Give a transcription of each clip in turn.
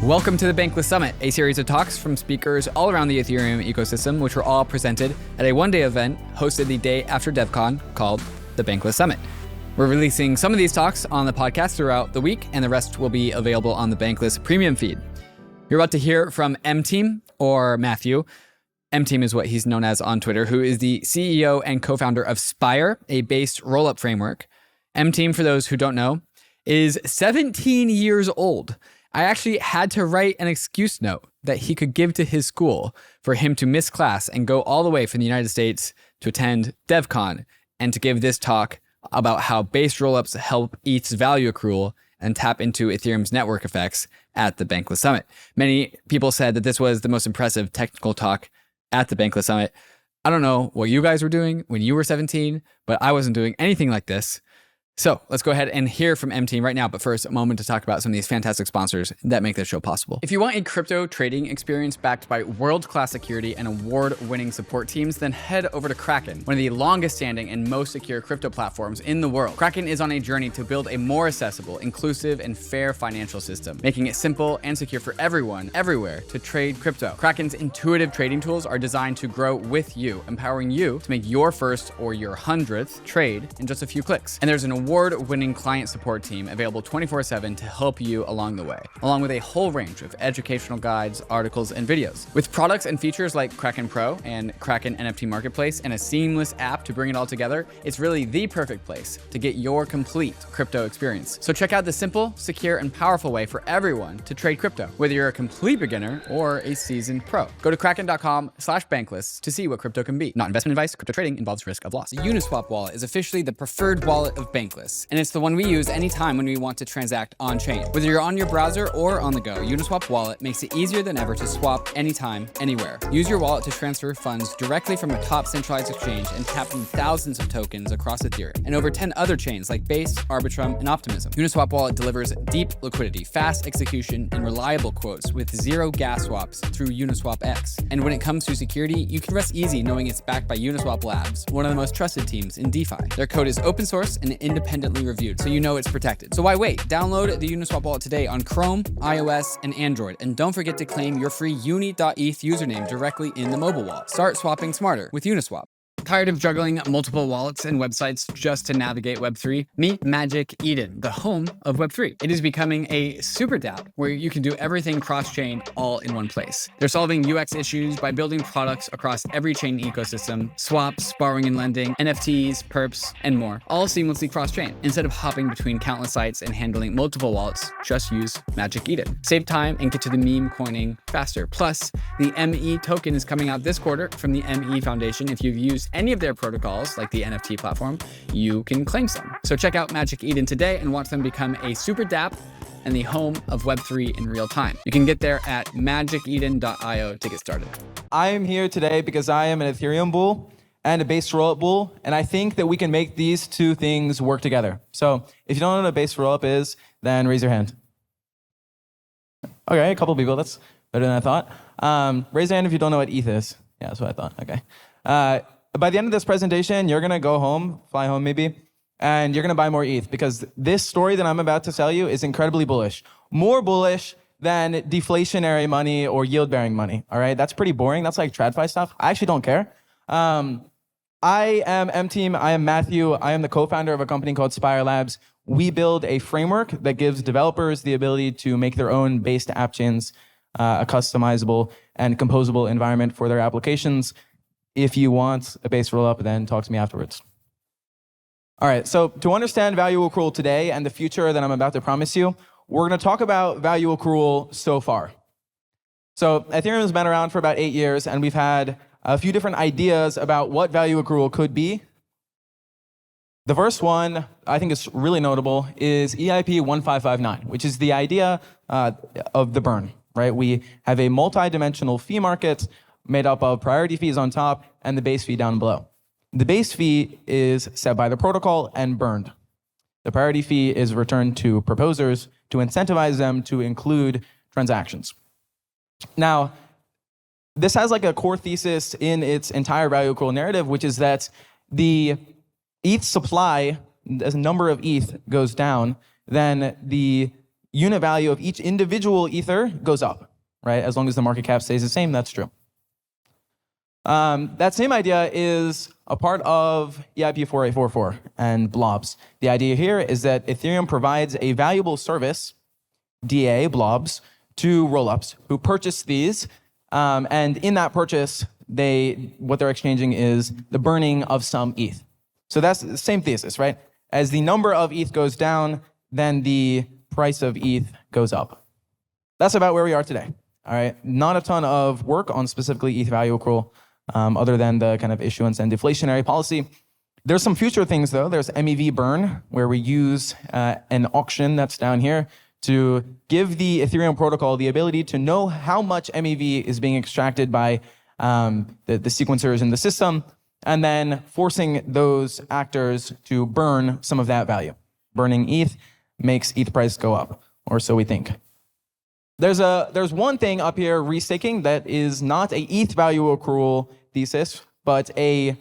Welcome to the Bankless Summit, a series of talks from speakers all around the Ethereum ecosystem, which were all presented at a one-day event hosted the day after DevCon called the Bankless Summit. We're releasing some of these talks on the podcast throughout the week, and the rest will be available on the Bankless premium feed. You're about to hear from Mteam, or Matthew. Mteam is what he's known as on Twitter, who is the CEO and co-founder of Spire, a based rollup framework. Mteam, for those who don't know, is 17 years old. I actually had to write an excuse note that he could give to his school for him to miss class and go all the way from the United States to attend DevCon and to give this talk about how based rollups help ETH's value accrual and tap into Ethereum's network effects at the Bankless Summit. Many people said that this was the most impressive technical talk at the Bankless Summit. I don't know what you guys were doing when you were 17, but I wasn't doing anything like this. So let's go ahead and hear from Mteam right now. But first, a moment to talk about some of these fantastic sponsors that make this show possible. If you want a crypto trading experience backed by world-class security and award-winning support teams, then head over to KRAKEN, one of the longest-standing and most secure crypto platforms in the world. KRAKEN is on a journey to build a more accessible, inclusive, and fair financial system, making it simple and secure for everyone, everywhere, to trade crypto. KRAKEN's intuitive trading tools are designed to grow with you, empowering you to make your first or your 100th trade in just a few clicks. And there's an award-winning client support team available 24/7 to help you along the way, along with a whole range of educational guides, articles, and videos. With products and features like KRAKEN Pro and KRAKEN NFT Marketplace and a seamless app to bring it all together, it's really the perfect place to get your complete crypto experience. So check out the simple, secure, and powerful way for everyone to trade crypto, whether you're a complete beginner or a seasoned pro. Go to kraken.com/bankless to see what crypto can be. Not investment advice. Crypto trading involves risk of loss. The UNISWAP wallet is officially the preferred wallet of Bankless, and it's the one we use anytime when we want to transact on-chain. Whether you're on your browser or on the go, Uniswap Wallet makes it easier than ever to swap anytime, anywhere. Use your wallet to transfer funds directly from a top centralized exchange and tap in thousands of tokens across Ethereum and over 10 other chains like Base, Arbitrum, and Optimism. Uniswap Wallet delivers deep liquidity, fast execution, and reliable quotes with zero gas swaps through Uniswap X. And when it comes to security, you can rest easy knowing it's backed by Uniswap Labs, one of the most trusted teams in DeFi. Their code is open source and independently reviewed, so you know it's protected. So why wait? Download the Uniswap wallet today on Chrome, iOS, and Android. And don't forget to claim your free uni.eth username directly in the mobile wallet. Start swapping smarter with Uniswap. Tired of juggling multiple wallets and websites just to navigate Web3? Meet Magic Eden, the home of Web3. It is becoming a super dApp where you can do everything cross-chain all in one place. They're solving UX issues by building products across every chain ecosystem, swaps, borrowing and lending, NFTs, perps, and more, all seamlessly cross-chain. Instead of hopping between countless sites and handling multiple wallets, just use Magic Eden. Save time and get to the meme coining faster. Plus, the ME token is coming out this quarter from the ME Foundation. If you've used any of their protocols, like the NFT platform, you can claim some. So check out Magic Eden today and watch them become a super dApp and the home of Web3 in real time. You can get there at magiceden.io to get started. I am here today because I am an Ethereum bull and a base rollup bull, and I think that we can make these two things work together. So if you don't know what a base rollup is, then raise your hand. Okay, a couple people, that's better than I thought. Raise your hand if you don't know what ETH is. Yeah, that's what I thought, okay. By the end of this presentation, you're gonna go home, fly home maybe, and you're gonna buy more ETH because this story that I'm about to tell you is incredibly bullish. More bullish than deflationary money or yield-bearing money, all right? That's pretty boring, that's like TradFi stuff. I actually don't care. I am Mteam, I am Matthew, I am the co-founder of a company called Spire Labs. We build a framework that gives developers the ability to make their own based app chains, a customizable and composable environment for their applications. If you want a base rollup, then talk to me afterwards. All right, so to understand value accrual today and the future that I'm about to promise you, we're gonna talk about value accrual so far. So Ethereum has been around for about 8 years, and we've had a few different ideas about what value accrual could be. The first one, I think is really notable, is EIP 1559, which is the idea of the burn, right? We have a multi-dimensional fee market made up of priority fees on top and the base fee down below. The base fee is set by the protocol and burned. The priority fee is returned to proposers to incentivize them to include transactions. Now, this has like a core thesis in its entire value accrual narrative, which is that the ETH supply, as the number of ETH goes down, then the unit value of each individual Ether goes up, right? As long as the market cap stays the same, that's true. That same idea is a part of EIP 4844 and blobs. The idea here is that Ethereum provides a valuable service, DA, blobs, to rollups who purchase these. And in that purchase, what they're exchanging is the burning of some ETH. So that's the same thesis, right? As the number of ETH goes down, then the price of ETH goes up. That's about where we are today. All right, not a ton of work on specifically ETH value accrual, other than the kind of issuance and deflationary policy. There's some future things though. There's MEV burn, where we use an auction that's down here to give the Ethereum protocol the ability to know how much MEV is being extracted by the sequencers in the system, and then forcing those actors to burn some of that value. Burning ETH makes ETH price go up, or so we think. There's one thing up here, restaking, that is not a ETH value accrual thesis, but a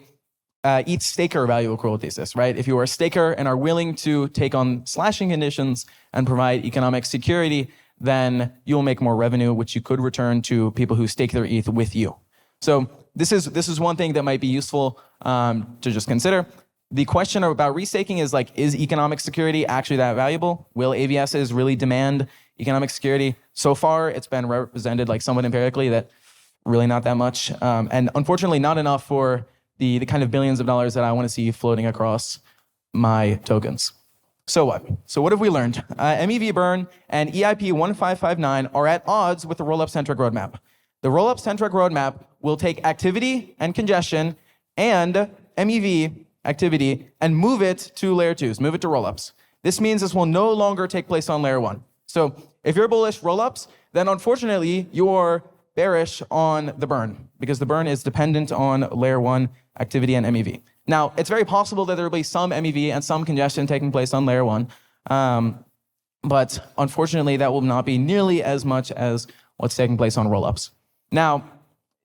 ETH staker value accrual thesis, right? If you are a staker and are willing to take on slashing conditions and provide economic security, then you'll make more revenue, which you could return to people who stake their ETH with you. So this is one thing that might be useful to just consider. The question about restaking is like, is economic security actually that valuable? Will AVSs really demand economic security? So far, it's been represented like somewhat empirically that really not that much. And unfortunately, not enough for the kind of billions of dollars that I want to see floating across my tokens. So what? So what have we learned? MEV burn and EIP 1559 are at odds with the rollup-centric roadmap. The rollup-centric roadmap will take activity and congestion and MEV activity and move it to layer 2s, move it to rollups. This means this will no longer take place on layer 1. So if you're bullish rollups, then unfortunately you're bearish on the burn, because the burn is dependent on layer 1 activity and MEV. Now, it's very possible that there will be some MEV and some congestion taking place on layer 1, but unfortunately that will not be nearly as much as what's taking place on rollups. Now,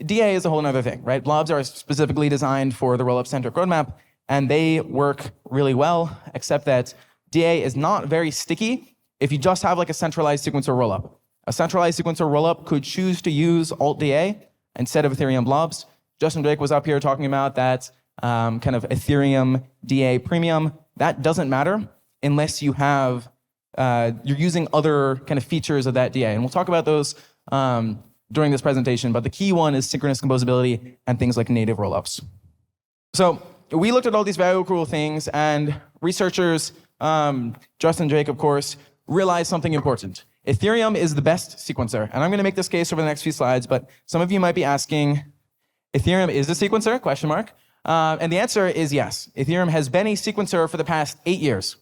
DA is a whole other thing, right? Blobs are specifically designed for the rollup-centric roadmap, and they work really well, except that DA is not very sticky if you just have like a centralized sequencer rollup. A centralized sequencer rollup could choose to use alt-DA instead of Ethereum blobs. Justin Drake was up here talking about that kind of Ethereum DA premium. That doesn't matter unless you have, you're using other kind of features of that DA. And we'll talk about those during this presentation, but the key one is synchronous composability and things like native rollups. So we looked at all these value accrual things, and researchers, Justin Drake, of course, realized something important. Ethereum is the best sequencer. And I'm going to make this case over the next few slides, but some of you might be asking, Ethereum is a sequencer, question mark? And the answer is yes. Ethereum has been a sequencer for the past 8 years.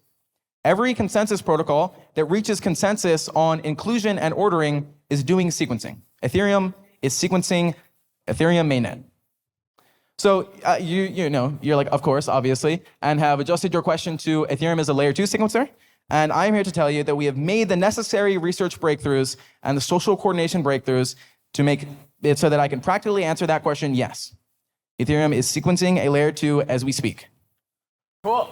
Every consensus protocol that reaches consensus on inclusion and ordering is doing sequencing. Ethereum is sequencing Ethereum mainnet. So you're like, of course, obviously, and have adjusted your question to Ethereum as a layer 2 sequencer. And I'm here to tell you that we have made the necessary research breakthroughs and the social coordination breakthroughs to make it so that I can practically answer that question, yes. Ethereum is sequencing a layer 2 as we speak. Cool.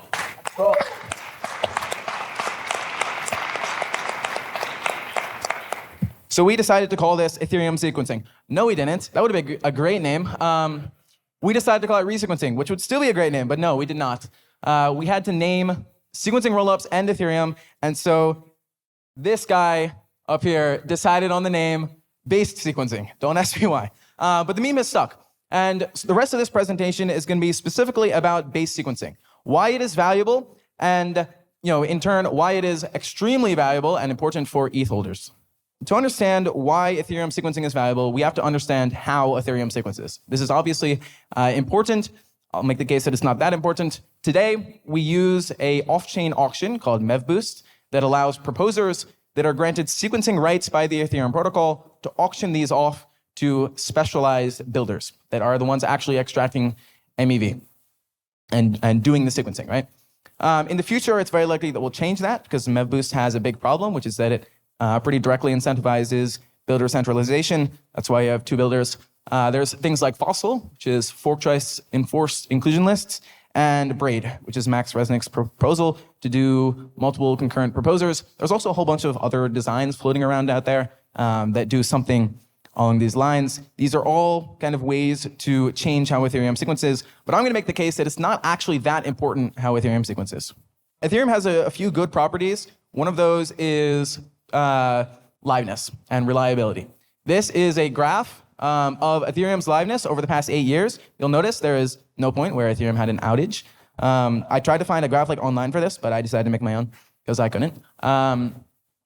So we decided to call this Ethereum sequencing. No, we didn't. That would have been a great name. We decided to call it resequencing, which would still be a great name, but no, we did not. We had to name sequencing rollups and Ethereum, and so this guy up here decided on the name based sequencing. Don't ask me why. But the meme is stuck. And the rest of this presentation is going to be specifically about base sequencing, why it is valuable, and in turn, why it is extremely valuable and important for ETH holders. To understand why Ethereum sequencing is valuable, we have to understand how Ethereum sequences. This is obviously important. I'll make the case that it's not that important. Today, we use a off-chain auction called MEVBoost that allows proposers that are granted sequencing rights by the Ethereum protocol to auction these off to specialized builders that are the ones actually extracting MEV and doing the sequencing, right? In the future, it's very likely that we'll change that because MEVBoost has a big problem, which is that it pretty directly incentivizes builder centralization. That's why you have 2 builders. There's things like Fossil, which is fork choice enforced inclusion lists, and Braid, which is Max Resnick's proposal to do multiple concurrent proposers. There's also a whole bunch of other designs floating around out there that do something along these lines. These are all kind of ways to change how Ethereum sequences, but I'm going to make the case that it's not actually that important how Ethereum sequences. Ethereum has a few good properties. One of those is liveness and reliability. This is a graph of Ethereum's liveness over the past 8 years. You'll notice there is no point where Ethereum had an outage. I tried to find a graph like online for this, but I decided to make my own because I couldn't.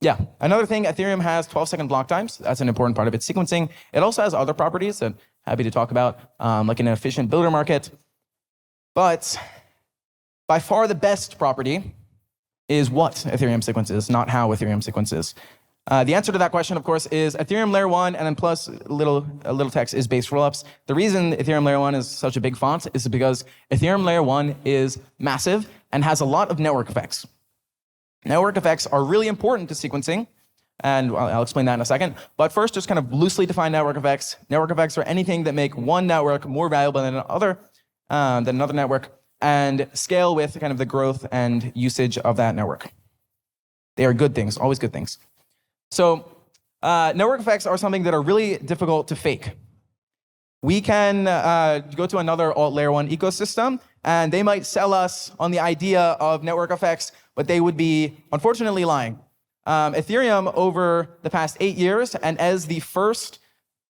Yeah, another thing, Ethereum has 12-second block times. That's an important part of its sequencing. It also has other properties that I'm happy to talk about, like an efficient builder market. But by far the best property is what Ethereum sequences, not how Ethereum sequences. The answer to that question, of course, is Ethereum Layer 1, and then plus a little text is base rollups. The reason Ethereum Layer 1 is such a big font is because Ethereum Layer 1 is massive and has a lot of network effects. Network effects are really important to sequencing, and I'll explain that in a second. But first, just kind of loosely define network effects. Network effects are anything that make one network more valuable than another network, and scale with kind of the growth and usage of that network. They are good things, always good things. So network effects are something that are really difficult to fake. We can go to another alt layer 1 ecosystem, and they might sell us on the idea of network effects, but they would be, unfortunately, lying. Ethereum, over the past 8 years, and as the first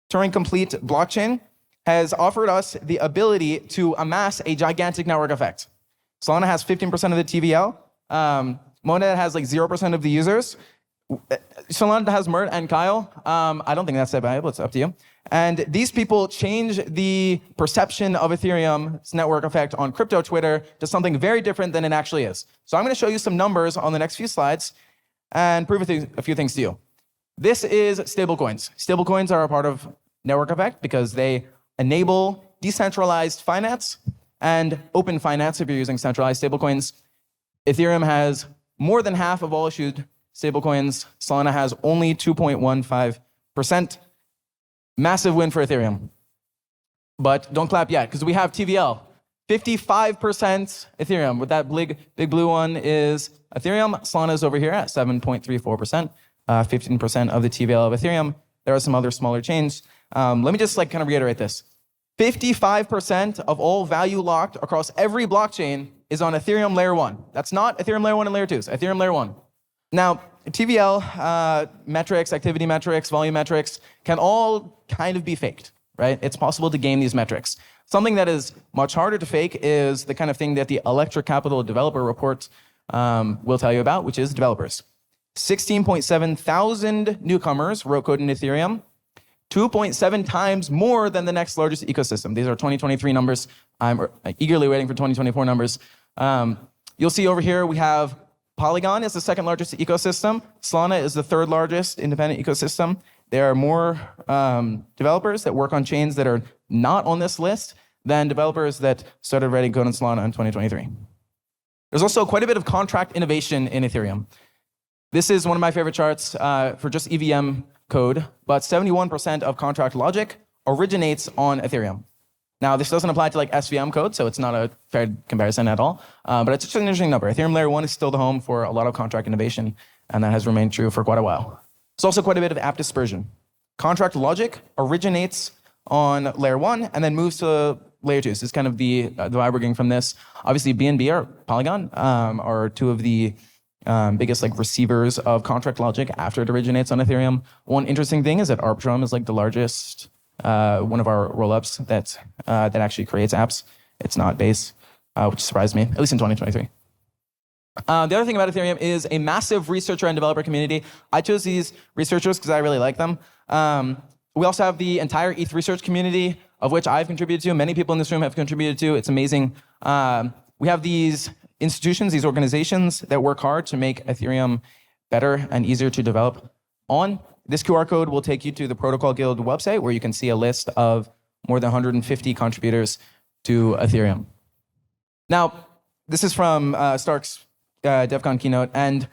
Turing-complete blockchain, has offered us the ability to amass a gigantic network effect. Solana has 15% of the TVL. Monad has like 0% of the users. Solana has Mert and Kyle. I don't think that's that valuable. It's up to you. And these people change the perception of Ethereum's network effect on crypto Twitter to something very different than it actually is. So I'm going to show you some numbers on the next few slides and prove a few things to you. This is stablecoins. Stablecoins are a part of network effect because they enable decentralized finance and open finance if you're using centralized stablecoins. Ethereum has more than half of all issued stablecoins. Solana has only 2.15%. Massive win for Ethereum. But don't clap yet, because we have TVL. 55% Ethereum. With that big blue one is Ethereum. Solana is over here at 7.34%. 15% of the TVL of Ethereum. There are some other smaller chains. Let me just kind of reiterate this. 55% of all value locked across every blockchain is on Ethereum Layer 1. That's not Ethereum Layer 1 and Layer 2. It's Ethereum Layer 1. Now, TVL metrics, activity metrics, volume metrics can all kind of be faked, right? It's possible to game these metrics. Something that is much harder to fake is the kind of thing that the Electric Capital Developer Report will tell you about, which is developers. 16.7 thousand newcomers wrote code in Ethereum, 2.7 times more than the next largest ecosystem. These are 2023 numbers. I'm eagerly waiting for 2024 numbers. You'll see over here we have Polygon is the second largest ecosystem. Solana is the third largest independent ecosystem. There are more developers that work on chains that are not on this list than developers that started writing code on Solana in 2023. There's also quite a bit of contract innovation in Ethereum. This is one of my favorite charts for just EVM code, but 71% of contract logic originates on Ethereum. Now, this doesn't apply to SVM code, so it's not a fair comparison at all. But it's just an interesting number. Ethereum Layer 1 is still the home for a lot of contract innovation, and that has remained true for quite a while. There's also quite a bit of app dispersion. Contract logic originates on Layer 1 and then moves to Layer 2. So this is kind of the vibe we're getting from this. Obviously, BNB or Polygon are two of the biggest receivers of contract logic after it originates on Ethereum. One interesting thing is that Arbitrum is the largest one of our rollups that actually creates apps. It's not Base, which surprised me, at least in 2023. The other thing about Ethereum is a massive researcher and developer community. I chose these researchers because I really like them. We also have the entire ETH research community, of which I've contributed to. Many people in this room have contributed to. It's amazing. We have these institutions, these organizations that work hard to make Ethereum better and easier to develop on. This QR code will take you to the Protocol Guild website, where you can see a list of more than 150 contributors to Ethereum. Now, this is from Stark's DevCon keynote, and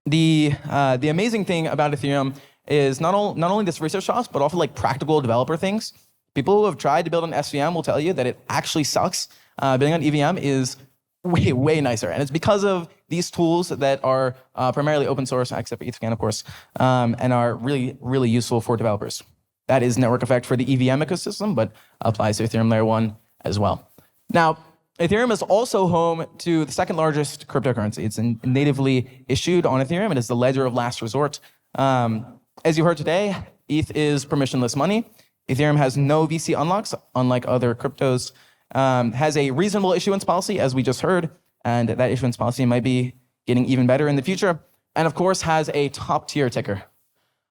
the amazing thing about Ethereum is not only this research sauce, but also practical developer things. People who have tried to build an SVM will tell you that it actually sucks. Building on EVM is way, way nicer. And it's because of these tools that are primarily open source, except for ETHCAN, of course, and are really, really useful for developers. That is network effect for the EVM ecosystem, but applies to Ethereum Layer 1 as well. Now, Ethereum is also home to the second largest cryptocurrency. It's natively issued on Ethereum. It is the ledger of last resort. As you heard today, ETH is permissionless money. Ethereum has no VC unlocks, unlike other cryptos. Has a reasonable issuance policy, as we just heard, and that issuance policy might be getting even better in the future. And of course, has a top-tier ticker.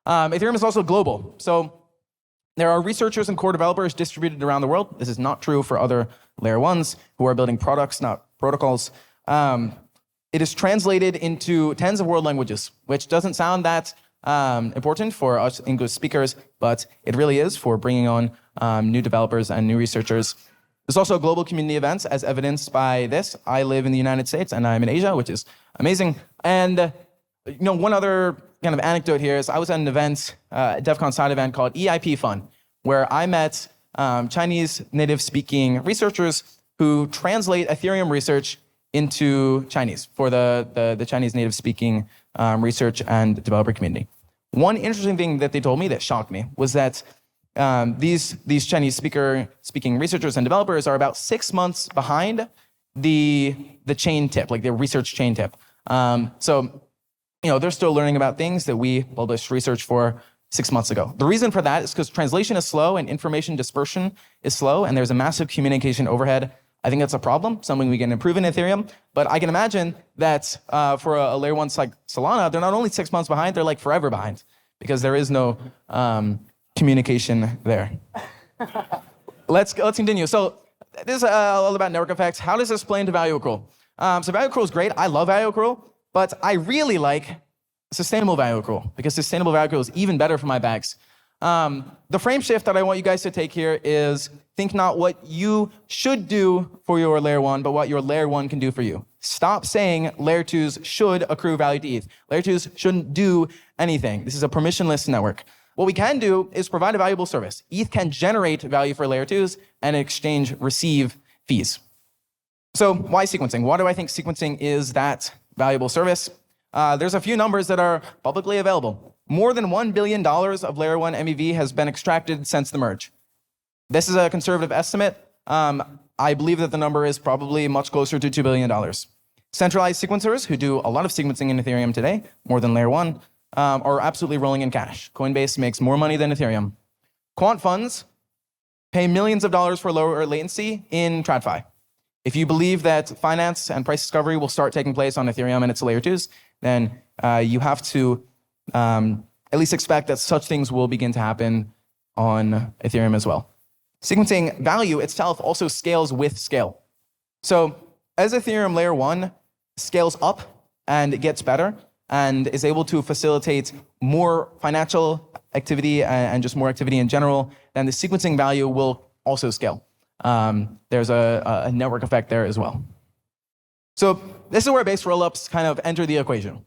Ethereum is also global. So there are researchers and core developers distributed around the world. This is not true for other Layer 1s who are building products, not protocols. It is translated into tens of world languages, which doesn't sound that important for us English speakers, but it really is for bringing on new developers and new researchers. There's also global community events, as evidenced by this. I live in the United States, and I'm in Asia, which is amazing. And one other kind of anecdote here is I was at an event, a DEF CON side event called EIP Fun, where I met Chinese native-speaking researchers who translate Ethereum research into Chinese for the Chinese native-speaking research and developer community. One interesting thing that they told me that shocked me was that these Chinese speaking researchers and developers are about 6 months behind the chain tip, like the research chain tip. So they're still learning about things that we published research for 6 months ago. The reason for that is because translation is slow and information dispersion is slow, and there's a massive communication overhead. I think that's a problem, something we can improve in Ethereum. But I can imagine that for a Layer 1 like Solana, they're not only 6 months behind, they're like forever behind, because there is no communication there. Let's continue. So this is all about network effects. How does this play into value accrual? So value accrual is great. I love value accrual, but I really like sustainable value accrual, because sustainable value accrual is even better for my bags. The frame shift that I want you guys to take here is think not what you should do for your Layer 1, but what your Layer 1 can do for you. Stop saying Layer 2s should accrue value to ETH. Layer 2s shouldn't do anything. This is a permissionless network. What we can do is provide a valuable service. ETH can generate value for Layer 2s and in exchange receive fees. So why sequencing? Why do I think sequencing is that valuable service? There's a few numbers that are publicly available. More than $1 billion of Layer 1 MEV has been extracted since the merge. This is a conservative estimate. I believe that the number is probably much closer to $2 billion. Centralized sequencers, who do a lot of sequencing in Ethereum today, more than Layer 1, are absolutely rolling in cash. Coinbase makes more money than Ethereum. Quant funds pay millions of dollars for lower latency in TradFi. If you believe that finance and price discovery will start taking place on Ethereum and its Layer 2s, then you have to at least expect that such things will begin to happen on Ethereum as well. Sequencing value itself also scales with scale. So as Ethereum Layer 1 scales up and gets better and is able to facilitate more financial activity and just more activity in general, then the sequencing value will also scale. There's a network effect there as well. So this is where base rollups kind of enter the equation.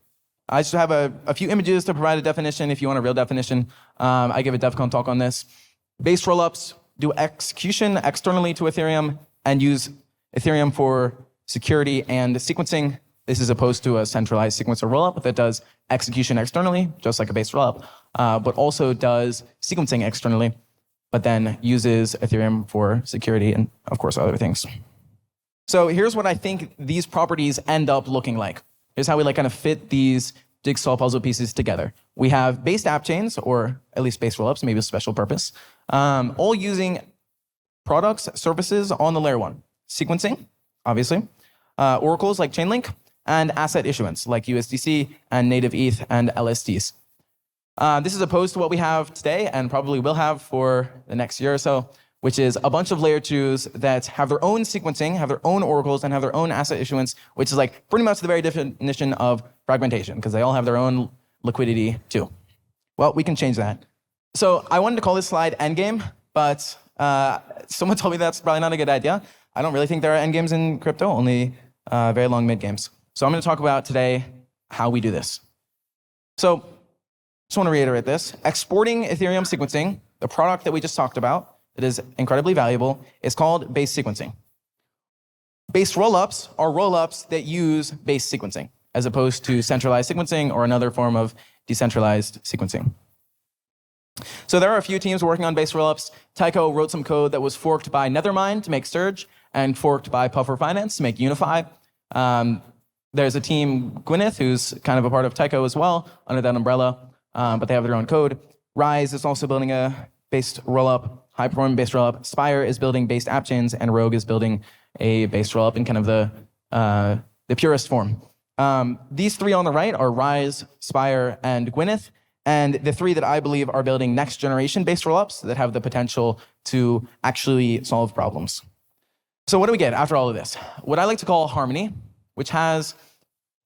I just have a few images to provide a definition if you want a real definition. I give a DEF CON talk on this. Base rollups do execution externally to Ethereum and use Ethereum for security and sequencing. This is opposed to a centralized sequencer rollup that does execution externally, just like a base rollup, but also does sequencing externally, but then uses Ethereum for security and, of course, other things. So here's what I think these properties end up looking like. Here's how we kind of fit these jigsaw puzzle pieces together. We have based app chains, or at least base rollups, maybe a special purpose, all using products, services on the Layer 1. Sequencing, obviously, oracles like Chainlink, and asset issuance like USDC and native ETH and LSTs. This is opposed to what we have today and probably will have for the next year or so, which is a bunch of Layer 2s that have their own sequencing, have their own oracles, and have their own asset issuance, which is like pretty much the very definition of fragmentation, because they all have their own liquidity too. Well, we can change that. So I wanted to call this slide endgame, but someone told me that's probably not a good idea. I don't really think there are endgames in crypto, only very long mid-games. So I'm going to talk about today how we do this. So just want to reiterate this. Exporting Ethereum sequencing, the product that we just talked about, that is incredibly valuable. It's called base sequencing. Base rollups are rollups that use base sequencing, as opposed to centralized sequencing or another form of decentralized sequencing. So there are a few teams working on base rollups. TOKU wrote some code that was forked by Nethermind to make Surge, and forked by Puffer Finance to make Unify. There's a team, Gwyneth, who's kind of a part of TOKU as well, under that umbrella, but they have their own code. Rise is also building a based rollup, high-performing based rollup. Spire is building based app chains, and Rogue is building a based rollup in kind of the purest form. These three on the right are Rise, Spire, and Gwyneth, and the three that I believe are building next-generation based rollups that have the potential to actually solve problems. So what do we get after all of this? What I like to call Harmony, which has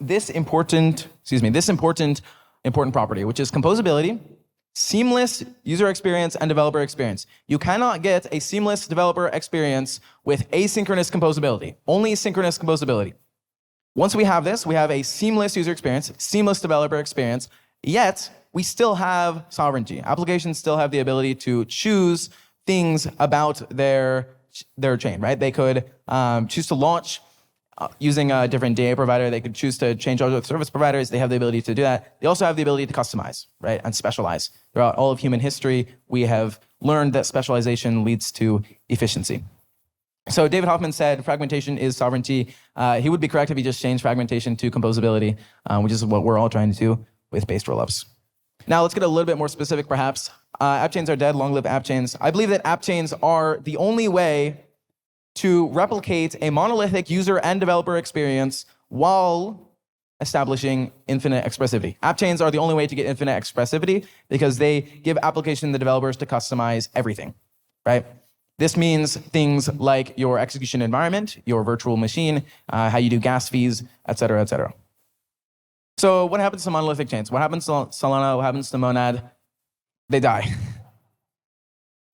this important property, which is composability, seamless user experience, and developer experience. You cannot get a seamless developer experience with asynchronous composability, only synchronous composability. Once we have this, we have a seamless user experience, seamless developer experience, yet we still have sovereignty. Applications still have the ability to choose things about their chain, right? They could choose to launch using a different DA provider. They could choose to change other service providers. They have the ability to do that. They also have the ability to customize, right, and specialize. Throughout all of human history, we have learned that specialization leads to efficiency. So David Hoffman said fragmentation is sovereignty. He would be correct if he just changed fragmentation to composability, which is what we're all trying to do with based rollups. Now let's get a little bit more specific, perhaps. App chains are dead. Long live app chains. I believe that app chains are the only way to replicate a monolithic user and developer experience while establishing infinite expressivity. App chains are the only way to get infinite expressivity because they give application the developers to customize everything, right? This means things like your execution environment, your virtual machine, how you do gas fees, et cetera, et cetera. So what happens to monolithic chains? What happens to Solana? What happens to Monad? They die.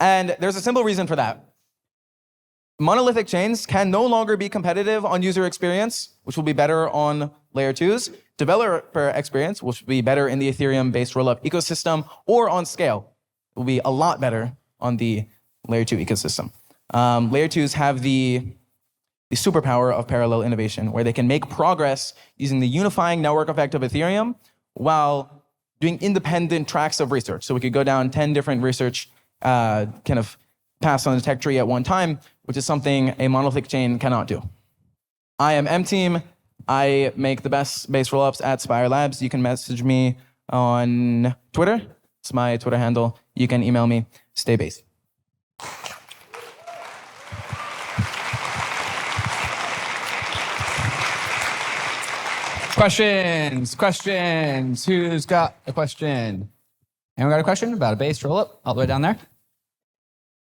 And there's a simple reason for that. Monolithic chains can no longer be competitive on user experience, which will be better on layer 2s, developer experience, which will be better in the Ethereum-based rollup ecosystem, or on scale. It will be a lot better on the layer 2 ecosystem. Layer 2s have the superpower of parallel innovation, where they can make progress using the unifying network effect of Ethereum while doing independent tracks of research. So we could go down 10 different research kind of paths on the tech tree at one time, which is something a monolithic chain cannot do. I am Mteam. I make the best base rollups at Spire Labs. You can message me on Twitter. It's my Twitter handle. You can email me. Stay based. Questions. Who's got a question? Anyone got a question about a base rollup all the way down there?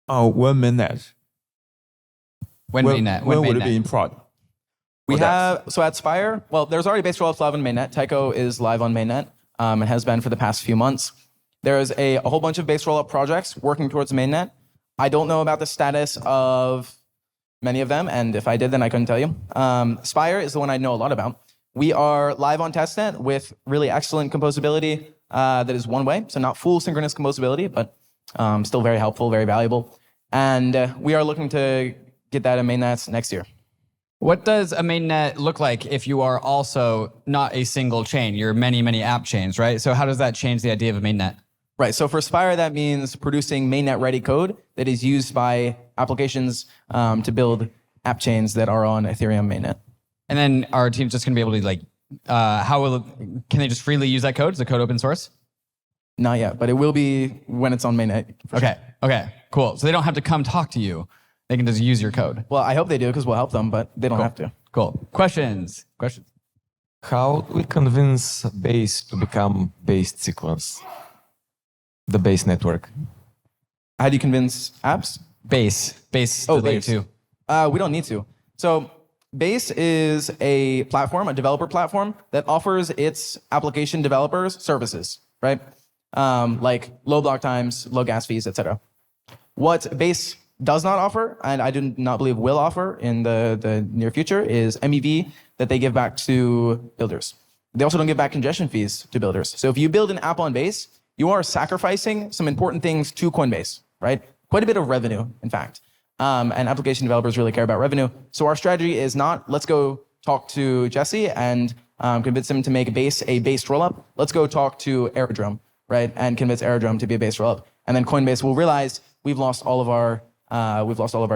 When mainnet? When mainnet? When would it be in prod? We have, so at Spire, well, there's already base rollups live on mainnet. TOKU is live on mainnet and has been for the past few months. There's a whole bunch of base rollup projects working towards mainnet. I don't know about the status of many of them, and if I did, then I couldn't tell you. Spire is the one I know a lot about. We are live on testnet with really excellent composability that is one way, so not full synchronous composability, but still very helpful, very valuable. And we are looking to get that in mainnet next year. What does a mainnet look like if you are also not a single chain? You're many, many app chains, right? So how does that change the idea of a mainnet? Right, so for Spire, that means producing mainnet-ready code that is used by applications to build app chains that are on Ethereum mainnet. And then our team's just going to be able to can they just freely use that code? Is the code open source? Not yet, but it will be when it's on mainnet. Okay, cool. So they don't have to come talk to you. They can just use your code. Well, I hope they do because we'll help them, but they don't have to. Cool. Questions? How do we convince Base to become based sequence? The Base network. How do you convince apps? Base. Oh, layer Base. 2. We don't need to. So Base is a platform, a developer platform that offers its application developers services, right? Like low block times, low gas fees, etc. What Base does not offer, and I do not believe will offer in the near future, is MEV that they give back to builders. They also don't give back congestion fees to builders. So if you build an app on Base, you are sacrificing some important things to Coinbase, right? quite a bit of revenue, in fact. And application developers really care about revenue. So our strategy is not, let's go talk to Jesse and convince him to make a based rollup. Let's go talk to Aerodrome, right? And convince Aerodrome to be a based rollup. And then Coinbase will realize we've lost all of our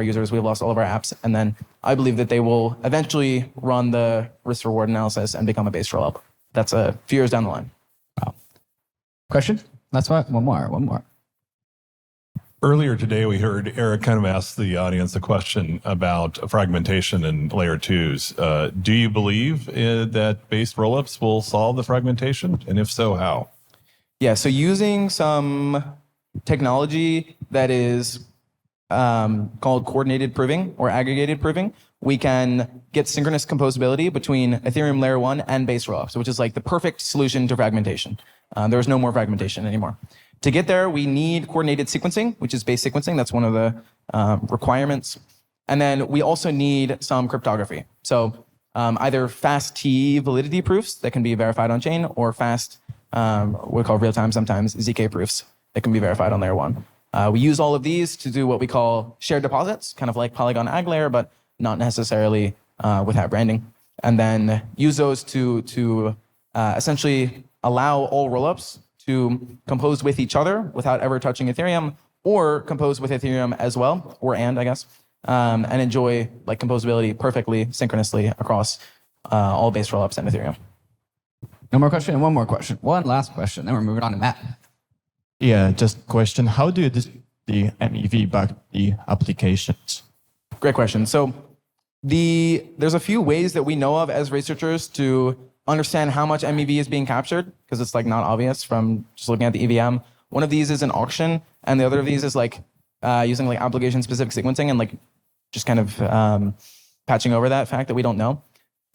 users, we've lost all of our apps, and then I believe that they will eventually run the risk-reward analysis and become a based rollup. That's a few years down the line. Wow. Question? That's what. One more. Earlier today, we heard Eric kind of ask the audience a question about fragmentation in layer twos. Do you believe that based rollups will solve the fragmentation? And if so, how? Yeah, so using some technology that is called coordinated proving or aggregated proving, we can get synchronous composability between Ethereum layer 1 and base rollups, which is like the perfect solution to fragmentation. There's no more fragmentation anymore. To get there, we need coordinated sequencing, which is base sequencing. That's one of the requirements. And then we also need some cryptography. So either fast T validity proofs that can be verified on chain, or fast, what we call real-time, sometimes ZK proofs that can be verified on layer 1. We use all of these to do what we call shared deposits, kind of like Polygon Ag layer, but not necessarily without branding. And then use those to essentially allow all rollups to compose with each other without ever touching Ethereum, or compose with Ethereum as well, or I guess, and enjoy like composability perfectly synchronously across all base rollups and Ethereum. No more question and one more question. One last question, then we're moving on to Matt. Yeah, just question. How do you distribute the MEV back to the applications? Great question. So there's a few ways that we know of as researchers to understand how much MEV is being captured, because it's like not obvious from just looking at the EVM. One of these is an auction, and the other of these is like using like application-specific sequencing and like just kind of patching over that fact that we don't know.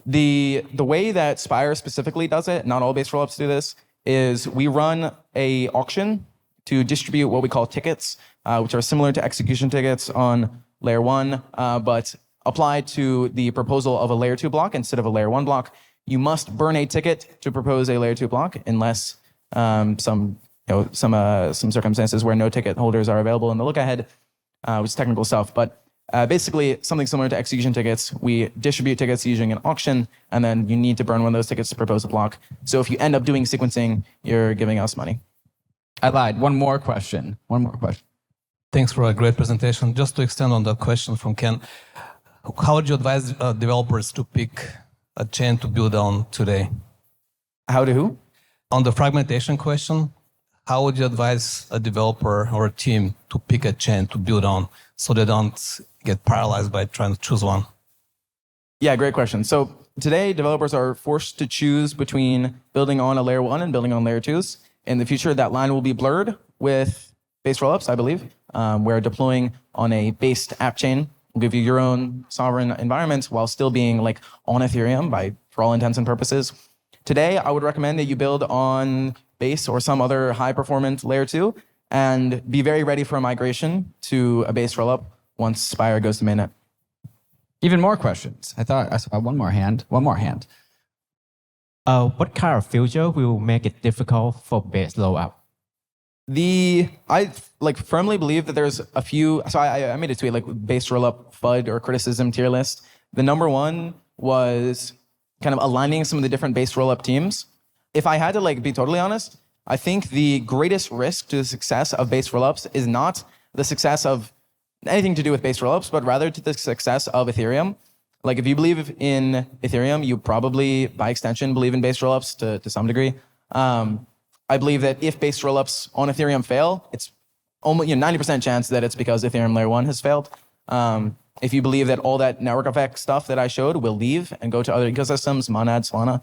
The way that Spire specifically does it, not all base rollups do this, is we run a auction to distribute what we call tickets, which are similar to execution tickets on layer 1, but applied to the proposal of a layer 2 block instead of a layer 1 block. You must burn a ticket to propose a layer 2 block, unless some circumstances where no ticket holders are available in the look ahead, which is technical stuff. But basically, something similar to execution tickets. We distribute tickets using an auction, and then you need to burn one of those tickets to propose a block. So if you end up doing sequencing, you're giving us money. I lied. One more question. Thanks for a great presentation. Just to extend on the question from Ken, how would you advise developers to pick a chain to build on today? How to who? On the fragmentation question, how would you advise a developer or a team to pick a chain to build on so they don't get paralyzed by trying to choose one? Yeah, great question. So today, developers are forced to choose between building on a layer 1 and building on layer 2s. In the future, that line will be blurred with base rollups, I believe, where deploying on a based app chain will give you your own sovereign environment while still being like on Ethereum for all intents and purposes. Today, I would recommend that you build on base or some other high performance layer 2 and be very ready for a migration to a base rollup once Spire goes to mainnet. Even more questions. I thought I saw one more hand. What kind of feature will make it difficult for base rollup? I firmly believe that there's a few. So I made a tweet like base rollup FUD or criticism tier list. The number one was kind of aligning some of the different base rollup teams. If I had to be totally honest, I think the greatest risk to the success of base rollups is not the success of anything to do with base rollups, but rather to the success of Ethereum. Like if you believe in Ethereum, you probably, by extension, believe in base rollups to some degree. I believe that if base rollups on Ethereum fail, it's almost 90% chance that it's because Ethereum layer 1 has failed. If you believe that all that network effect stuff that I showed will leave and go to other ecosystems, Monad, Solana,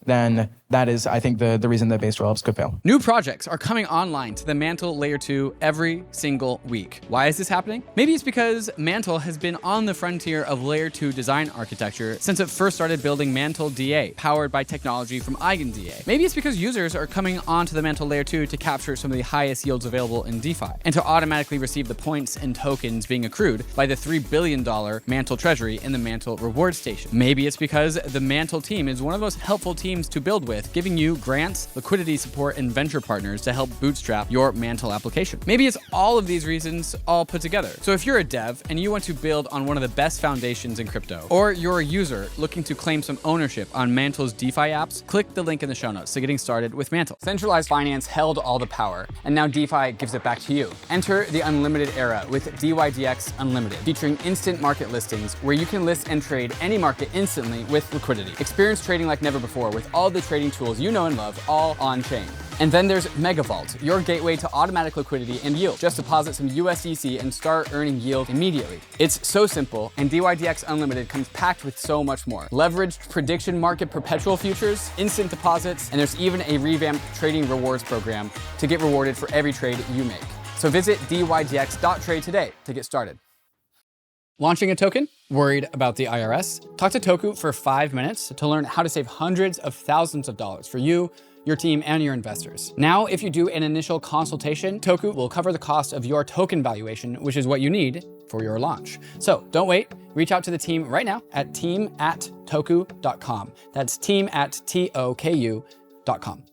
then that is, I think, the reason that base rollups could fail. New projects are coming online to the MANTLE Layer 2 every single week. Why is this happening? Maybe it's because MANTLE has been on the frontier of Layer 2 design architecture since it first started building MANTLE DA, powered by technology from EigenDA. Maybe it's because users are coming onto the MANTLE Layer 2 to capture some of the highest yields available in DeFi, and to automatically receive the points and tokens being accrued by the $3 billion MANTLE treasury in the MANTLE reward station. Maybe it's because the MANTLE team is one of the most helpful teams teams to build with, giving you grants, liquidity support, and venture partners to help bootstrap your MANTLE application. Maybe it's all of these reasons all put together. So if you're a dev and you want to build on one of the best foundations in crypto, or you're a user looking to claim some ownership on MANTLE's DeFi apps, click the link in the show notes to getting started with MANTLE. Centralized finance held all the power, and now DeFi gives it back to you. Enter the unlimited era with dYdX Unlimited, featuring instant market listings where you can list and trade any market instantly with liquidity. Experience trading like never before with all the trading tools you know and love, all on-chain. And then there's MegaVault, your gateway to automatic liquidity and yield. Just deposit some USDC and start earning yield immediately. It's so simple, and dYdX Unlimited comes packed with so much more. Leveraged prediction market perpetual futures, instant deposits, and there's even a revamped trading rewards program to get rewarded for every trade you make. So visit dYdX.trade today to get started. Launching a token? Worried about the IRS? Talk to TOKU for 5 minutes to learn how to save hundreds of thousands of dollars for you, your team, and your investors. Now, if you do an initial consultation, TOKU will cover the cost of your token valuation, which is what you need for your launch. So don't wait. Reach out to the team right now at team@toku.com. That's team@toku.com.